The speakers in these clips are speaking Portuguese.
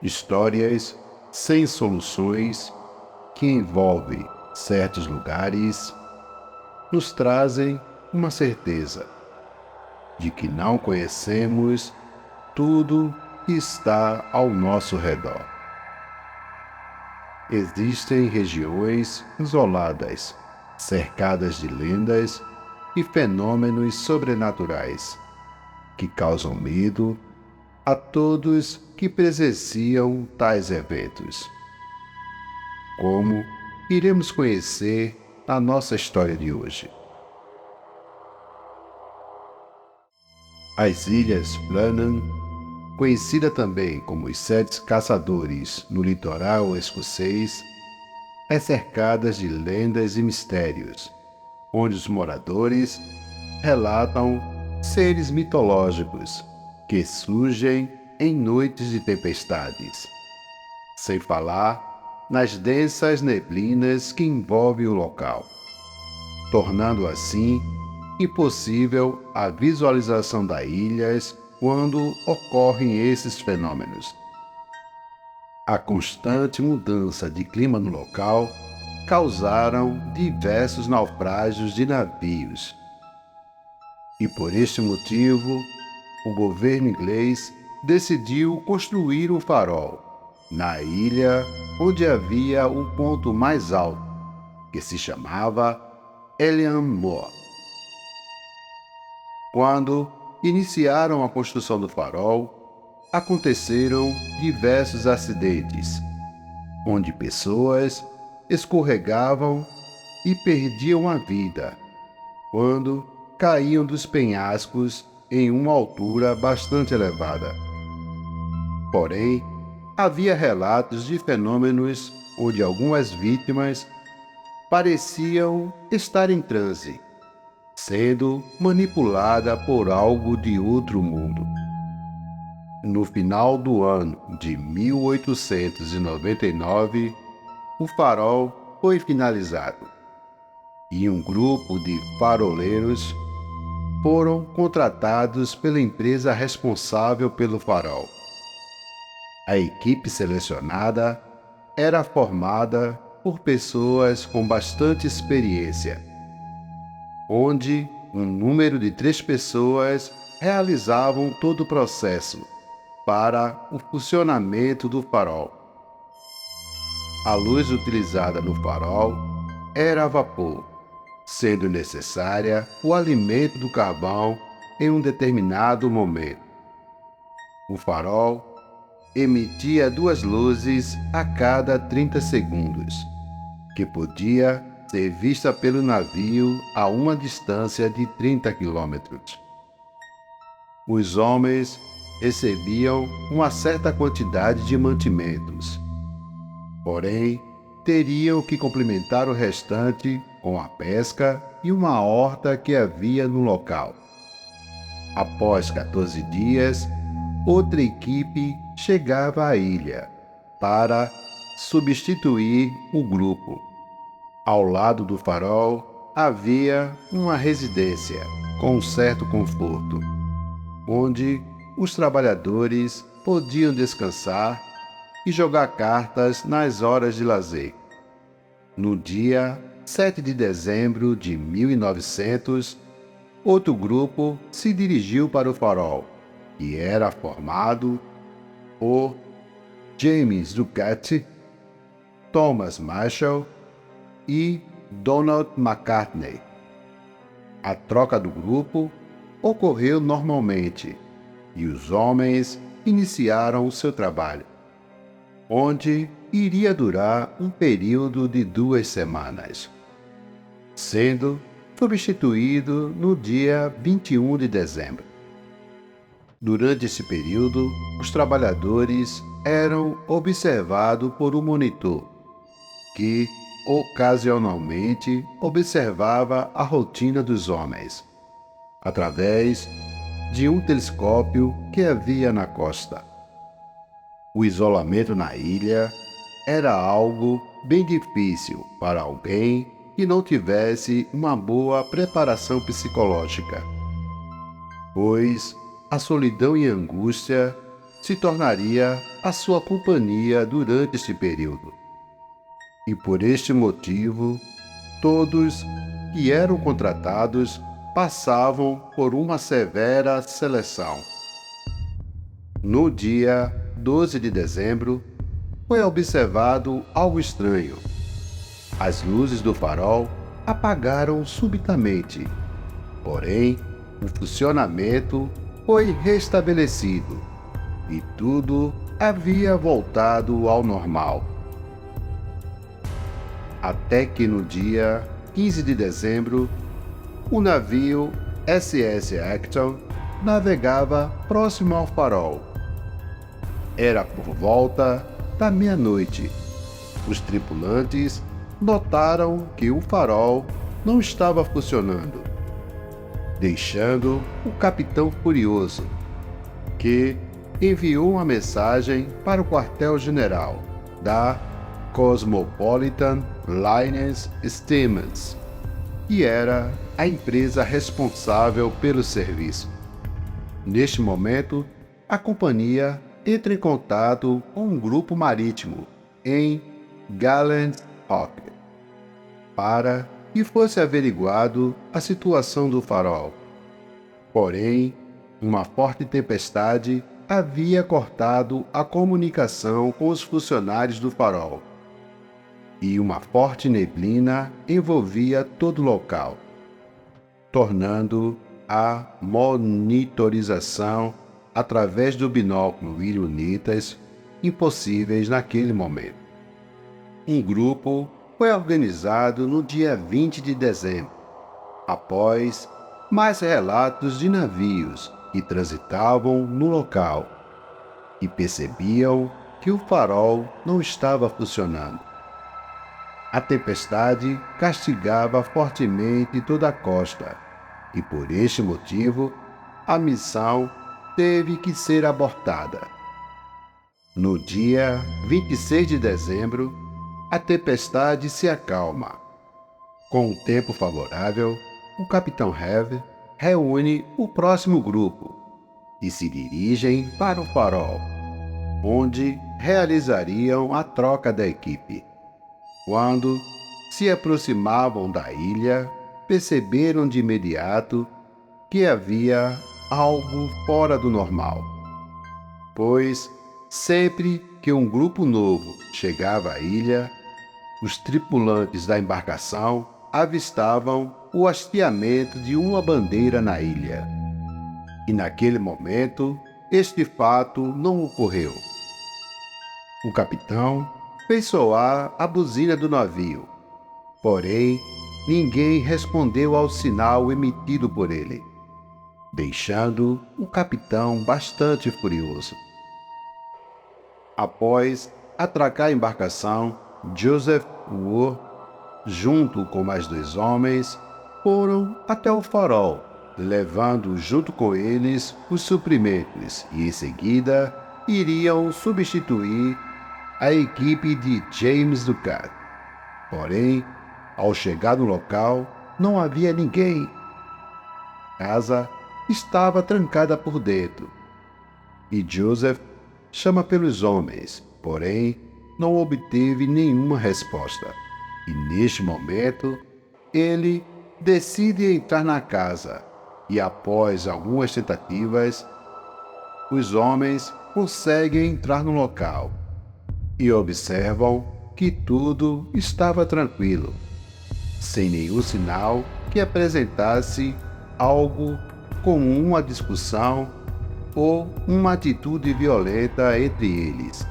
Histórias sem soluções que envolvem certos lugares nos trazem uma certeza de que não conhecemos tudo que está ao nosso redor. Existem regiões isoladas, cercadas de lendas e fenômenos sobrenaturais que causam medo a todos que presenciam tais eventos. Como iremos conhecer a nossa história de hoje? As Ilhas Blenheim, conhecida também como os Sete Caçadores no litoral escocês, é cercadas de lendas e mistérios, onde os moradores relatam seres mitológicos que surgem em noites de tempestades, sem falar nas densas neblinas que envolvem o local, tornando assim impossível a visualização das ilhas quando ocorrem esses fenômenos. A constante mudança de clima no local causaram diversos naufrágios de navios. E por este motivo, o governo inglês decidiu construir um farol na ilha onde havia um ponto mais alto, que se chamava Elliam Moor. Quando iniciaram a construção do farol, aconteceram diversos acidentes, onde pessoas escorregavam e perdiam a vida quando caíam dos penhascos em uma altura bastante elevada. Porém, havia relatos de fenômenos onde algumas vítimas pareciam estar em transe, sendo manipulada por algo de outro mundo. No final do ano de 1899, o farol foi finalizado e um grupo de faroleiros foram contratados pela empresa responsável pelo farol. A equipe selecionada era formada por pessoas com bastante experiência, onde um número de 3 pessoas realizavam todo o processo para o funcionamento do farol. A luz utilizada no farol era a vapor, sendo necessária o alimento do carvão em um determinado momento. O farol emitia 2 luzes a cada 30 segundos, que podia ser vista pelo navio a uma distância de 30 quilômetros. Os homens recebiam uma certa quantidade de mantimentos, porém teriam que complementar o restante com a pesca e uma horta que havia no local. Após 14 dias, outra equipe chegava à ilha para substituir o grupo. Ao lado do farol havia uma residência com um certo conforto, onde os trabalhadores podiam descansar e jogar cartas nas horas de lazer. No dia 7 de dezembro de 1900, outro grupo se dirigiu para o farol, que era formado por James Ducati, Thomas Marshall e Donald McCartney. A troca do grupo ocorreu normalmente e os homens iniciaram o seu trabalho, onde iria durar um período de 2 semanas, sendo substituído no dia 21 de dezembro. Durante esse período, os trabalhadores eram observados por um monitor, que ocasionalmente observava a rotina dos homens, através de um telescópio que havia na costa. O isolamento na ilha era algo bem difícil para alguém que não tivesse uma boa preparação psicológica, pois a solidão e a angústia se tornaria a sua companhia durante este período. E por este motivo, todos que eram contratados passavam por uma severa seleção. No dia 12 de dezembro, foi observado algo estranho. As luzes do farol apagaram subitamente, porém, o funcionamento foi restabelecido e tudo havia voltado ao normal. Até que no dia 15 de dezembro, o navio SS Acton navegava próximo ao farol. Era por volta da meia-noite. Os tripulantes notaram que o farol não estava funcionando, deixando o capitão furioso, que enviou uma mensagem para o quartel-general da Cosmopolitan Lines Steamers, que era a empresa responsável pelo serviço. Neste momento, a companhia entra em contato com um grupo marítimo em Gallant Rock para que fosse averiguado a situação do farol. Porém, uma forte tempestade havia cortado a comunicação com os funcionários do farol, e uma forte neblina envolvia todo o local, tornando a monitorização através do binóculo e lunetas impossíveis naquele momento. Um grupo foi organizado no dia 20 de dezembro, após mais relatos de navios que transitavam no local e percebiam que o farol não estava funcionando. A tempestade castigava fortemente toda a costa e, por este motivo, a missão teve que ser abortada. No dia 26 de dezembro, a tempestade se acalma. Com um tempo favorável, o capitão Heavy reúne o próximo grupo e se dirigem para o farol, onde realizariam a troca da equipe. Quando se aproximavam da ilha, perceberam de imediato que havia algo fora do normal, pois sempre que um grupo novo chegava à ilha, os tripulantes da embarcação avistavam o hasteamento de uma bandeira na ilha. E naquele momento, este fato não ocorreu. O capitão fez soar a buzina do navio, porém, ninguém respondeu ao sinal emitido por ele, deixando o capitão bastante furioso. Após atracar a embarcação, Joseph Wood, junto com mais 2 homens, foram até o farol, levando junto com eles os suprimentos e, em seguida, iriam substituir a equipe de James Ducat. Porém, ao chegar no local, não havia ninguém. A casa estava trancada por dentro, e Joseph chama pelos homens, porém, não obteve nenhuma resposta. E neste momento, ele decide entrar na casa, e após algumas tentativas, os homens conseguem entrar no local e observam que tudo estava tranquilo, sem nenhum sinal que apresentasse algo como uma discussão ou uma atitude violenta entre eles.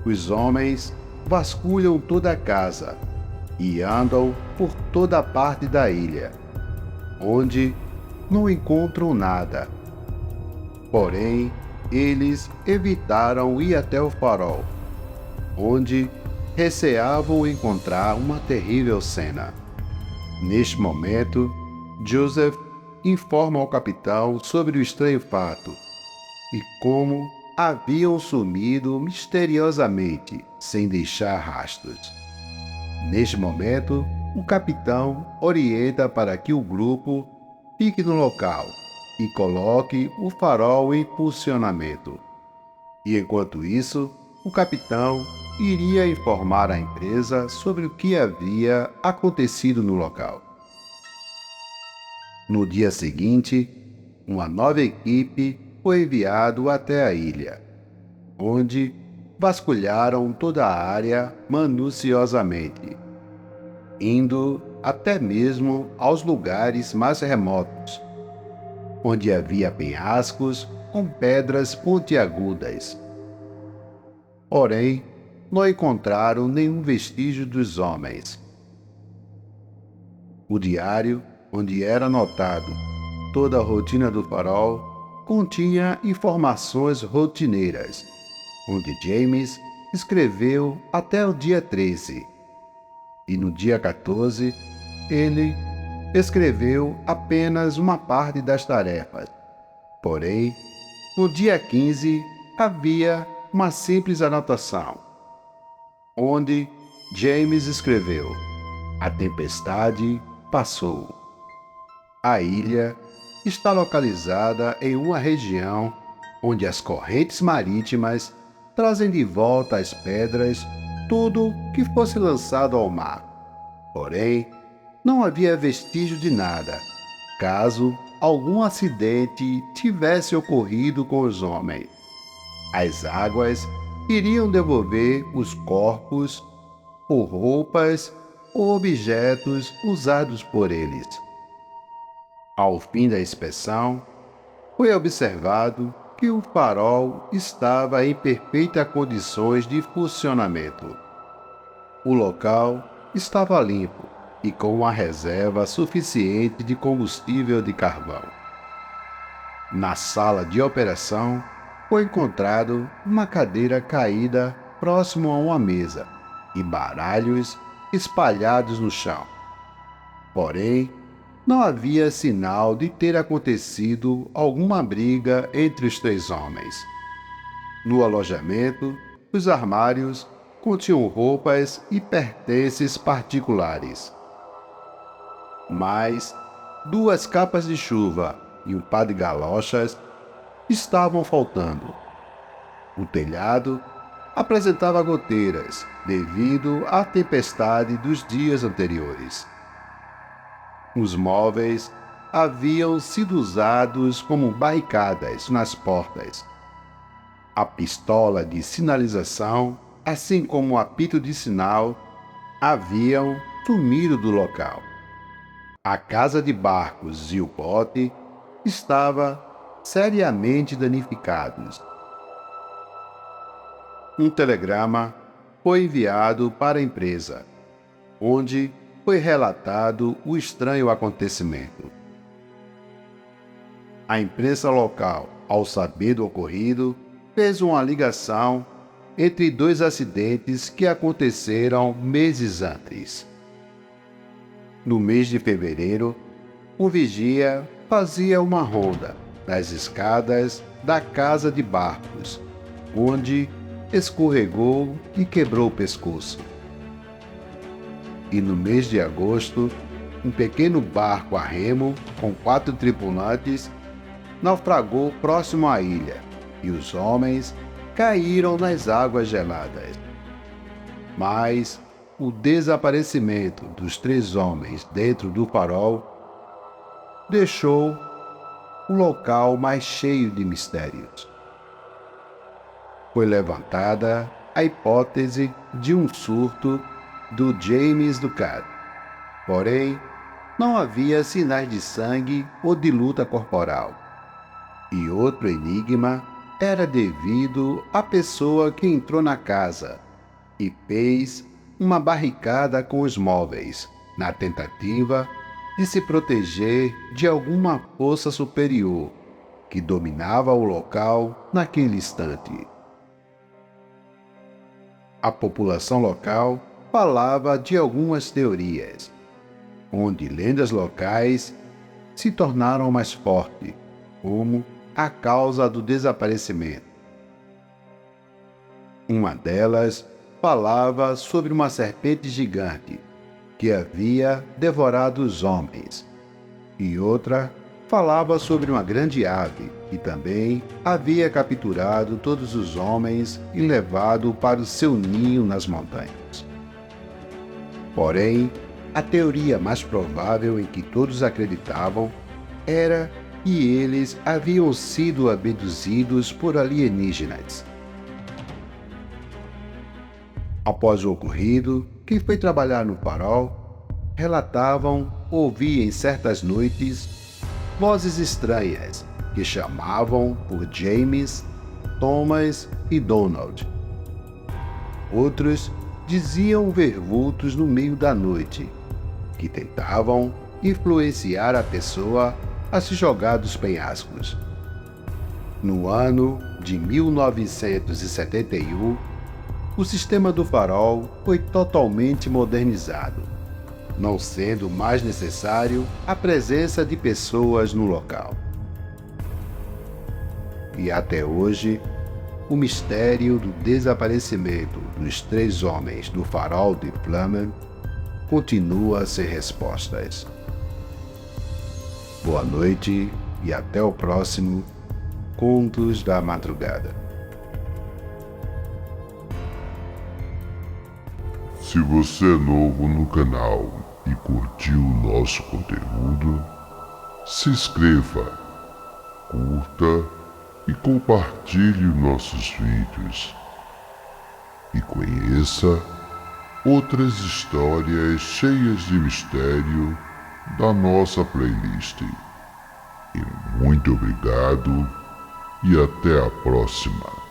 Os homens vasculham toda a casa e andam por toda a parte da ilha, onde não encontram nada. Porém, eles evitaram ir até o farol, onde receavam encontrar uma terrível cena. Neste momento, Joseph informa ao capitão sobre o estranho fato e como haviam sumido misteriosamente, sem deixar rastros. Neste momento, o capitão orienta para que o grupo fique no local e coloque o farol em funcionamento. E enquanto isso, o capitão iria informar a empresa sobre o que havia acontecido no local. No dia seguinte, uma nova equipe foi enviada até a ilha, onde vasculharam toda a área minuciosamente, indo até mesmo aos lugares mais remotos, onde havia penhascos com pedras pontiagudas. Porém, não encontraram nenhum vestígio dos homens. O diário, onde era anotado toda a rotina do farol, continha informações rotineiras, onde James escreveu até o dia 13, e no dia 14 ele escreveu apenas uma parte das tarefas. Porém, no dia 15 havia uma simples anotação, onde James escreveu: "A tempestade passou. A ilha está localizada em uma região onde as correntes marítimas trazem de volta as pedras tudo que fosse lançado ao mar. Porém, não havia vestígio de nada, caso algum acidente tivesse ocorrido com os homens. As águas iriam devolver os corpos, ou roupas, ou objetos usados por eles." Ao fim da inspeção, foi observado que o farol estava em perfeitas condições de funcionamento. O local estava limpo e com uma reserva suficiente de combustível de carvão. Na sala de operação, foi encontrado uma cadeira caída próximo a uma mesa e baralhos espalhados no chão. Porém, não havia sinal de ter acontecido alguma briga entre os três homens. No alojamento, os armários continham roupas e pertences particulares. Mas 2 capas de chuva e um par de galochas estavam faltando. O telhado apresentava goteiras devido à tempestade dos dias anteriores. Os móveis haviam sido usados como barricadas nas portas. A pistola de sinalização, assim como o apito de sinal, haviam sumido do local. A casa de barcos e o bote estavam seriamente danificados. Um telegrama foi enviado para a empresa, onde foi relatado o estranho acontecimento. A imprensa local, ao saber do ocorrido, fez uma ligação entre 2 acidentes que aconteceram meses antes. No mês de fevereiro, um vigia fazia uma ronda nas escadas da casa de barcos, onde escorregou e quebrou o pescoço. E no mês de agosto, um pequeno barco a remo com 4 tripulantes naufragou próximo à ilha e os homens caíram nas águas geladas. Mas o desaparecimento dos 3 homens dentro do farol deixou o local mais cheio de mistérios. Foi levantada a hipótese de um surto do James Ducat. Porém, não havia sinais de sangue ou de luta corporal. E outro enigma era devido à pessoa que entrou na casa e fez uma barricada com os móveis, na tentativa de se proteger de alguma força superior que dominava o local naquele instante. A população local falava de algumas teorias, onde lendas locais se tornaram mais fortes, como a causa do desaparecimento. Uma delas falava sobre uma serpente gigante que havia devorado os homens, e outra falava sobre uma grande ave que também havia capturado todos os homens e levado para o seu ninho nas montanhas. Porém, a teoria mais provável em que todos acreditavam era que eles haviam sido abduzidos por alienígenas. Após o ocorrido, quem foi trabalhar no farol relatavam ouvir em certas noites vozes estranhas que chamavam por James, Thomas e Donald. Outros diziam ver vultos no meio da noite, que tentavam influenciar a pessoa a se jogar dos penhascos. No ano de 1971, o sistema do farol foi totalmente modernizado, não sendo mais necessário a presença de pessoas no local. E até hoje, o mistério do desaparecimento dos 3 homens do farol de Plymouth continua sem respostas. Boa noite e até o próximo Contos da Madrugada. Se você é novo no canal e curtiu o nosso conteúdo, se inscreva, curta e compartilhe nossos vídeos. E conheça outras histórias cheias de mistério da nossa playlist. E muito obrigado e até a próxima.